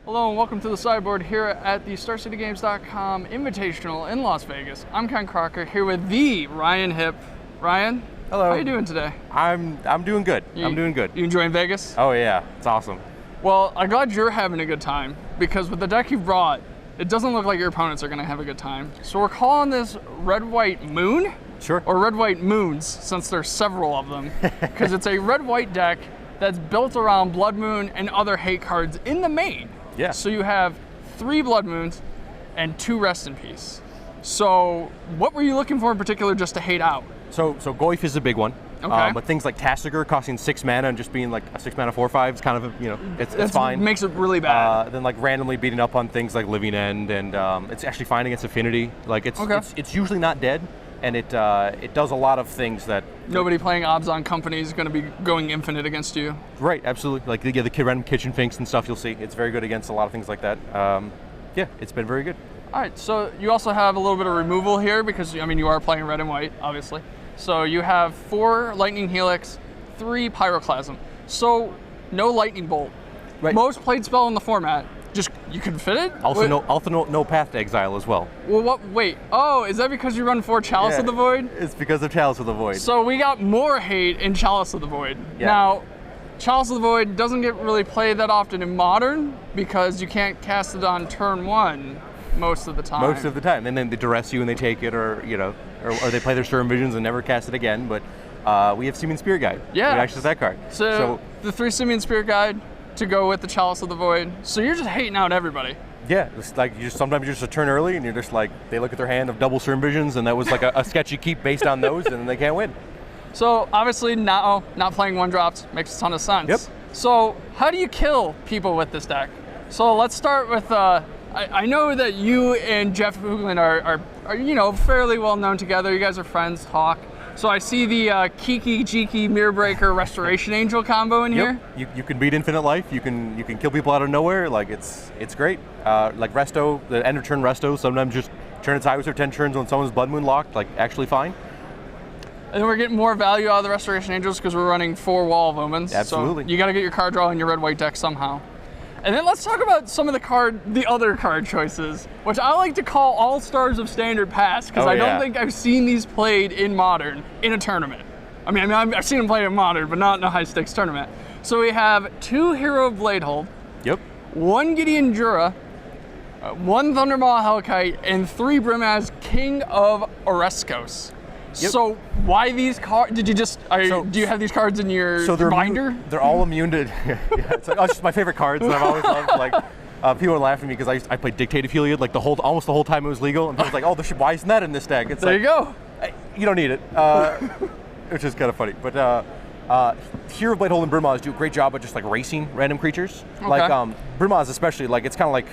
Hello and welcome to the sideboard here at the StarCityGames.com Invitational in Las Vegas. I'm Ken Crocker here with the Ryan Hipp. Ryan, hello. How are you doing today? I'm doing good. I'm doing good. You enjoying Vegas? Oh yeah, it's awesome. Well, I'm glad you're having a good time because with the deck you've brought, it doesn't look like your opponents are going to have a good time. So we're calling this Red-White Moon? Sure. Or Red-White Moons, since there's several of them. Because it's a red-white deck that's built around Blood Moon and other hate cards in the main. Yeah. So you have 3 Blood Moons and 2 Rest in Peace. So what were you looking for in particular just to hate out? So Goyf is a big one. Okay. But things like Tasigur costing 6 mana and just being like a 6 mana 4/5 is kind of, it's fine. It makes it really bad. Then like randomly beating up on things like Living End, and it's actually fine against Affinity. Like it's usually not dead, and it does a lot of things that nobody playing Obzon Company is going to be going infinite against you. Right, absolutely. Like the random Kitchen Finks and stuff, you'll see it's very good against a lot of things like that. Yeah, it's been very good. All right, so you also have a little bit of removal here because you are playing red and white, obviously. So you have 4 Lightning Helix, 3 Pyroclasm. So no Lightning Bolt. Right. Most played spell in the format. Just you can fit it. Also, no Path to Exile as well. Well, what? Wait. Oh, is that because you run 4 Chalice of the Void? It's because of Chalice of the Void. So we got more hate in Chalice of the Void. Yeah. Now, Chalice of the Void doesn't get really played that often in Modern because you can't cast it on turn 1 most of the time. Most of the time, and then they duress you and they take it, or they play their Sturm Visions and never cast it again. But we have Simeon Spirit Guide. Yeah. We access that card. So the 3 Simeon Spirit Guide to go with the Chalice of the Void. So you're just hating out everybody. Yeah, it's like sometimes you're just a turn early and you're just like, they look at their hand of double Sturm Visions and that was like a sketchy keep based on those and they can't win. So obviously now not playing 1-drops makes a ton of sense. Yep. So how do you kill people with this deck? So let's start with, I know that you and Jeff Hoogland are fairly well known together. You guys are friends, talk. So I see the Kiki Jiki Mirror Breaker Restoration Angel combo in here. You can beat Infinite Life. You can kill people out of nowhere. Like it's great. Like Resto, the end of turn Resto. Sometimes just turn its highways for 10 turns when someone's Blood Moon locked. Like actually fine. And then we're getting more value out of the Restoration Angels because we're running 4 Wall of Omens. Absolutely. So you got to get your card draw in your red-white deck somehow. And then let's talk about some of the other card choices, which I like to call All-Stars of Standard Pass, because I don't think I've seen these played in Modern in a tournament. I mean, I've seen them played in Modern, but not in a high-stakes tournament. So we have 2 Hero Bladehold, 1 Gideon Jura, 1 Thundermaw Hellkite, and 3 Brimaz King of Oreskos. So why these cards? Did you just? Do you have these cards in your binder? They're all immune to. It's just my favorite cards that I've always loved. Like people are laughing at me because I played Dictative Heliod like almost the whole time it was legal, and people were like, "Oh, why isn't that in this deck?" It's there you go. You don't need it, which is kind of funny. But Hero Bladehold and Brimaz do a great job of just like racing random creatures. Okay. Like Brimaz especially, like it's kind of like.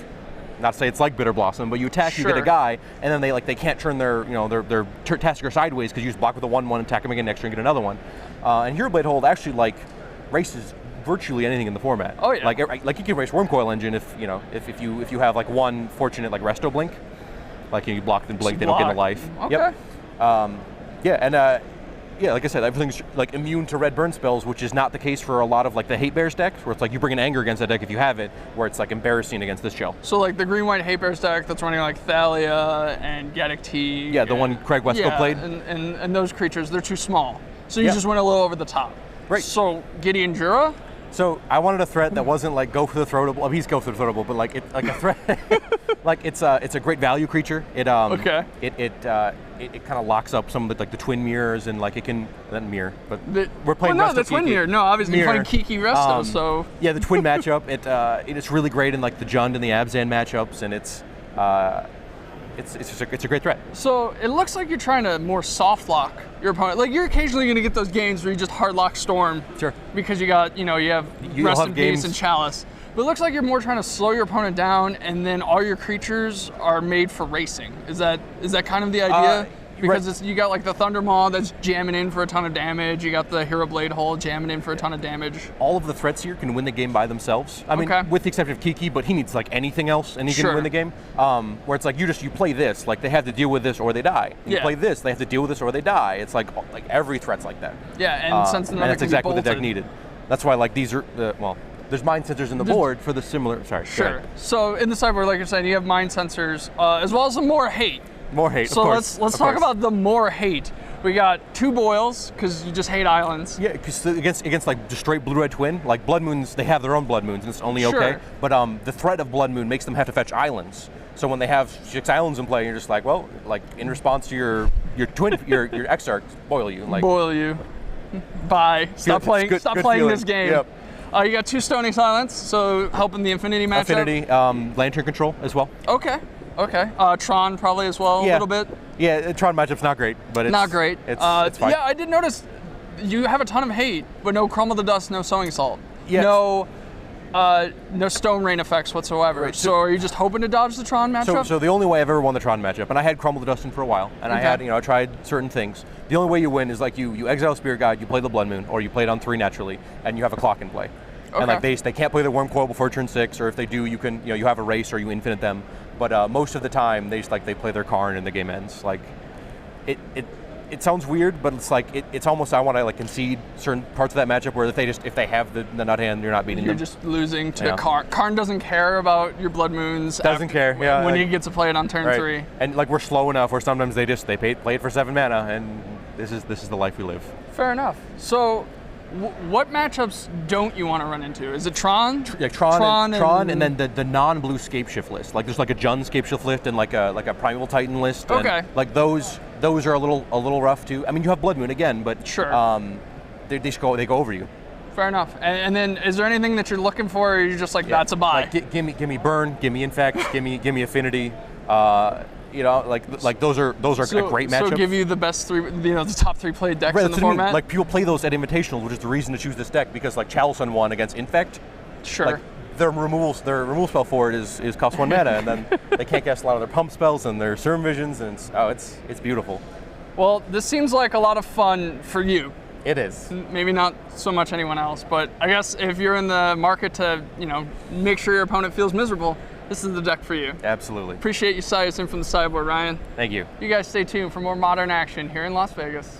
Not to say it's like Bitter Blossom, but you attack, you get a guy, and then they can't turn their Tasigur sideways because you just block with a 1/1, attack them again next turn, and get another one. And Hero Bladehold actually like races virtually anything in the format. Oh yeah. Like you can race Wormcoil Engine if you have like one fortunate like Resto Blink, like you block and blink, they don't get a life. Okay. Yep. Yeah, like I said, everything's like immune to red burn spells, which is not the case for a lot of like the Hate Bears decks, where it's like you bring an anger against that deck if you have it, where it's like embarrassing against this shell. So like the green-white Hate Bears deck that's running like Thalia and Gaddock T. Yeah, the one Craig Westco played. And those creatures, they're too small. So you just went a little over the top. Right. So Gideon Jura? So I wanted a threat that wasn't like go for the throatable. Well, he's go for the throatable, but like a threat. Like it's a great value creature. It kind of locks up some of the twin mirrors and like it can mirror. But we're playing. Well, no, the twin mirror. No, obviously you're playing Kiki Resto. So yeah, the twin matchup. It's really great in like the Jund and the Abzan matchups, and it's a great threat. So it looks like you're trying to more soft lock your opponent. Like you're occasionally going to get those games where you just hard lock Storm. Sure. Because you have Rest in Peace and Chalice. But it looks like you're more trying to slow your opponent down, and then all your creatures are made for racing. Is that kind of the idea? Because you got like the Thundermaw that's jamming in for a ton of damage. You got the Hero Bladehold jamming in for a ton of damage. All of the threats here can win the game by themselves. I mean, with the exception of Kiki, but he needs like anything else, and he can win the game. Where it's like you play this, like they have to deal with this or they die. You play this, they have to deal with this or they die. It's like every threat's like that. Yeah, and since and that's exactly what the deck needed. That's why like these are there's mind sensors in the board for the similar. Sorry. Sure. So in the sideboard, like you're saying, you have mind sensors as well as the more hate. More hate. So of course, let's talk about the more hate. We got 2 boils because you just hate islands. Yeah, because against like just straight blue-red twin, like Blood Moons, they have their own Blood Moons, and it's only okay. Sure. But the threat of Blood Moon makes them have to fetch islands. So when they have 6 islands in play, you're just like, well, like in response to your twin, your Exarch, boil you. Like, boil you. Bye. Stop playing. Stop playing this game. Yep. You got 2 Stony Silence, so helping the Infinity matchup. Infinity, Lantern control as well. Okay. Okay. Tron probably as well, a little bit. Yeah, Tron matchup's not great, but it's not great. It's fine. Yeah, I did notice you have a ton of hate, but no Crumble the Dust, no Sowing Salt, yes. no Stone Rain effects whatsoever. Right, so are you just hoping to dodge the Tron matchup? So the only way I've ever won the Tron matchup, and I had Crumble the Dust in for a while, and I had, I tried certain things. The only way you win is like you exile Spirit Guide, you play the Blood Moon, or you play it on 3 naturally, and you have a clock in play. Okay. And like they can't play their Worm Coil before turn 6, or if they do, you can you have a race or you infinite them. But most of the time, they play their Karn and the game ends. Like, it sounds weird, but it's like it's almost I want to like concede certain parts of that matchup where if they have the nut hand, you're not beating them. You're just losing to Karn. Karn doesn't care about your Blood Moons. Doesn't care. Yeah. When he gets to play it on turn 3. And like we're slow enough where sometimes they play it for 7 mana, and this is the life we live. Fair enough. So. What matchups don't you want to run into? Is it Tron? Yeah, Tron, and then the non-blue Scapeshift list. Like there's like a Jund Scapeshift list and like a Primeval Titan list. Okay. And like those are a little rough too. I mean, you have Blood Moon again, but sure. They go over you. Fair enough. And then is there anything that you're looking for, or are you just like that's a buy? Like, give me Burn, give me Infect, give me Affinity. Like those are a great matchup. So give you the best 3, the top 3 played decks in the format. Like people play those at Invitationals, which is the reason to choose this deck because like Chalice won against Infect. Sure. Like, their removal spell for it is cost 1 mana, and then they can't cast a lot of their pump spells and their Serum Visions, and it's beautiful. Well, this seems like a lot of fun for you. It is. Maybe not so much anyone else, but I guess if you're in the market to make sure your opponent feels miserable, this is the deck for you. Absolutely. Appreciate you sizing from the sideboard, Ryan. Thank you. You guys stay tuned for more Modern action here in Las Vegas.